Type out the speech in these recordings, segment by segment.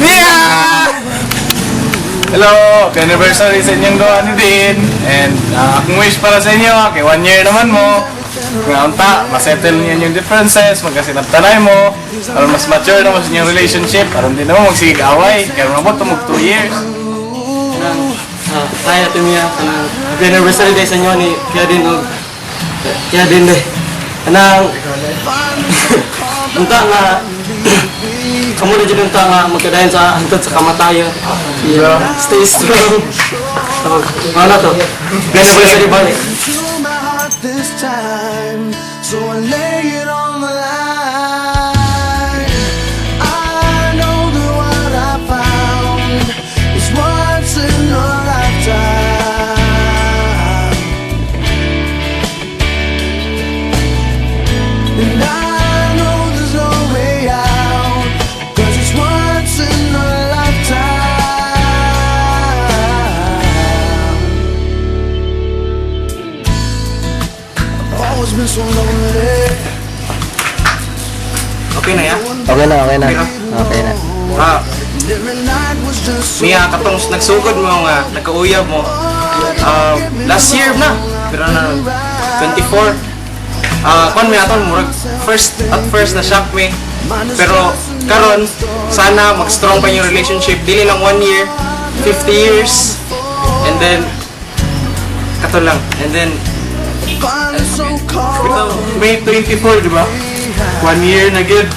Mia! Hello! Happy anniversary sa inyong gawa ni Dean. And akong wish para sa inyo, kay 1 year naman mo. Nga unta, masettle niyan yung differences, magkasinabtanay mo, para mas mature na mas inyong relationship, para hindi naman magsigig away, kaya mabot tumog 2 years. Hi, Ate Mia. Happy anniversary day sa inyo ni Kaya din eh. Anang, unta nga, kamu na dyan unta nga magkadayan sa hantod sa kamatayan. Yeah. Stay strong. Ano to? Happy anniversary balik. This time, so I lay it on the line. I know that what I found is once in a lifetime, and I know there's no way out, 'cause it's once in a lifetime. Always been so lonely. Okay na yan? Okay na. Every night was just so Mia, katong nagsugod mo nga, nagkauyab mo. Last year na, pero na 24. Kung may aton, at first na-shock me. Pero karon sana mag-strong pa yung relationship. Dili lang 1 year, 50 years. And then, kato lang. And then, finally so cold. May 24, di ba? 1 year na good.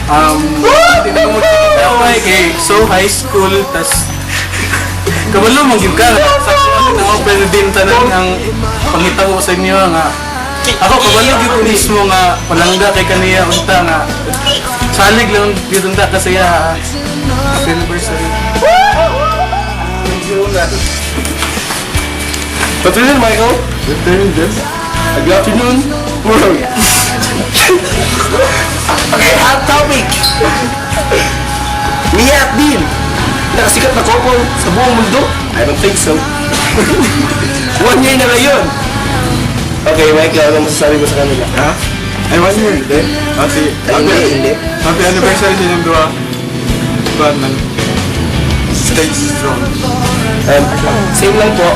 Hindi mo magkakaway kay so high school, tas kabalo mag-give ka. Sa kung naman pwede din tanan ang pangita ko sa inyo nga ako kabalo yung mismo nga palangga kay kaniya unta nga salig lang dito unta kasi happy anniversary. Patrolin Michael, good turn this. Good afternoon, world. Okay, hot topic! Mia at Dean! Nakasikat na couple sa buong mundo? I don't think so. 1 year na ngayon! Okay, Michael, ano masasabi mo sa kanila? Ha? Ay, 1 year, hindi. Hindi. Happy anniversary sa inyong dua. Bad man. Stay strong. Same lang po.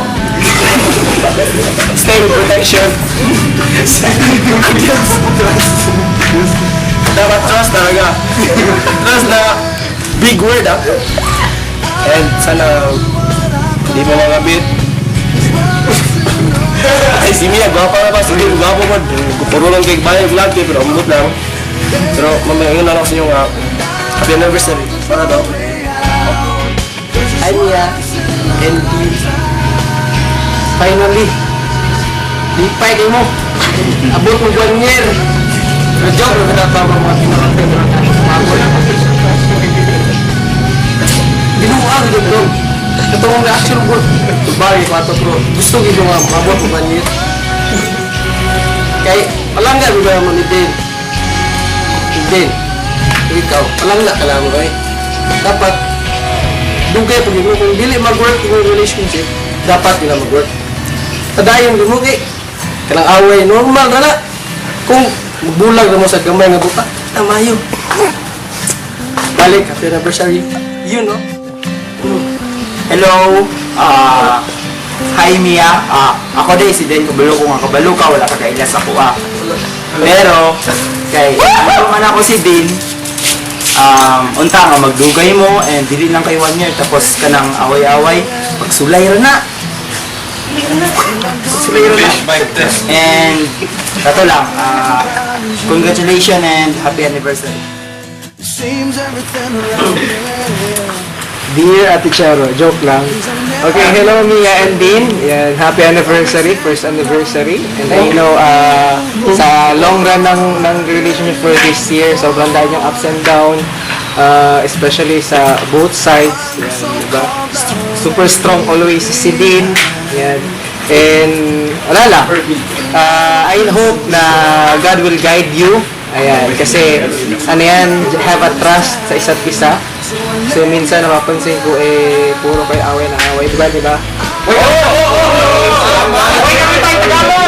Stay with protection. Dapat trust talaga. Trust na big word And sana di mo magabit. Ay si Mia, gwapa na ba? Sige, gwapo mo. Puro lang kay bayan vlog pero umot lang. Pero mamaya yun na lang sa inyo nga. Happy anniversary. Para daw. Hi Mia. And finally, lipay kayo mo. Abot mo 1 year. Pero joke, pero pinapabang mga pinakantay pero bago lang. Binuang din bro. Ito ang reaction ko. Tubari, pato bro. Gusto ko yung mabot mo 1 year. Kaya, palangga mo ba naman ni Dane? Dane, ikaw, palangga ka lang eh. Dapat, dugay pag mo kung dili mag-work yung relationship, dapat nila mag-work. Tadayon din mo kay kanang away normal na na. Kung magbulag na mo sa gamay nga buta, tamayo. Balik happy anniversary. You know. Hello, hi Mia, ako din si Den Kabalo ko nga kabalo ka, wala ka kailas ako Pero, kay ano man ako si Din, unta nga magdugay mo and dili lang kay 1 year tapos ka nang away-away, pagsulay ra na. And, kato lang, congratulations and happy anniversary. Seems everything around me. Dear Ate Charo, joke lang. Okay, hello Mia and Dean. Yan, happy anniversary, first anniversary. And I know, sa long run ng relationship for this year, sobrang dahil yung ups and down, especially sa both sides. Yan, diba? Super strong always si Dean. Yan. And, wala lang. I hope na God will guide you. Ayan, kasi ano yan, have a trust sa isa't isa. So minsan napapansin ko puro kayo away na away, diba? Uy, kami tayo Tagalog!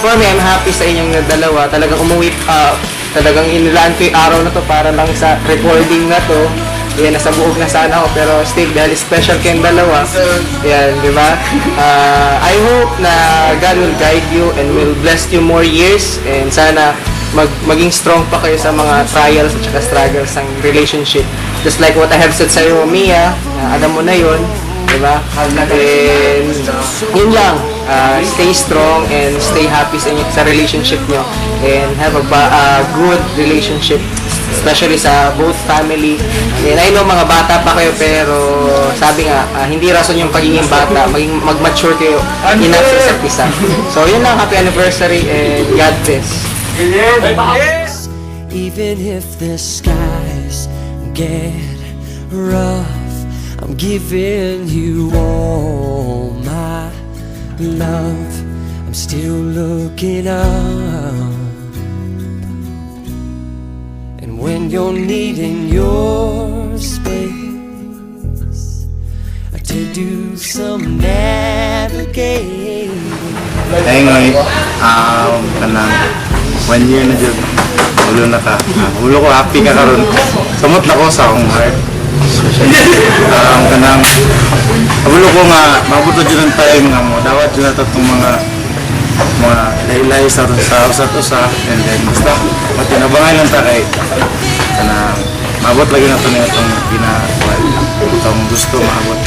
for me, I'm happy sa inyong dalawa. Talagang umuwi, talagang inilaan ko yung araw na to para lang sa recording na to. Yan, nasa buog na sana ako, pero still, dahil special kayong dalawa. Yan, di ba? I hope na God will guide you and will bless you more years. And sana maging strong pa kayo sa mga trials at saka struggles ng relationship. Just like what I have said sa'yo, Mia, alam mo na yun. Diba? And yun lang, stay strong and stay happy sa relationship nyo and have a good relationship, especially sa both family. And I know mga bata pa kayo, pero sabi nga, hindi rason yung pagiging bata, mag-mature kayo enough sa isa't isa. So yun lang, happy anniversary and God bless. Even if the skies get rough, I'm giving you all my love. I'm still looking up. And when you're needing your space, to do some navigating. Ngayon, kanang 1 year na dyan, ulo na ka. Ulo ko happy ka karon. Samot na ko sa akong heart. Kanang ulo ko nga, mabuto dyan ang time nga mo. Dawat dyan na itong mga laylay sa usat-usa. And then, basta, matinabangay lang ta kay kanang mabot lagi na ito na itong gusto maabot.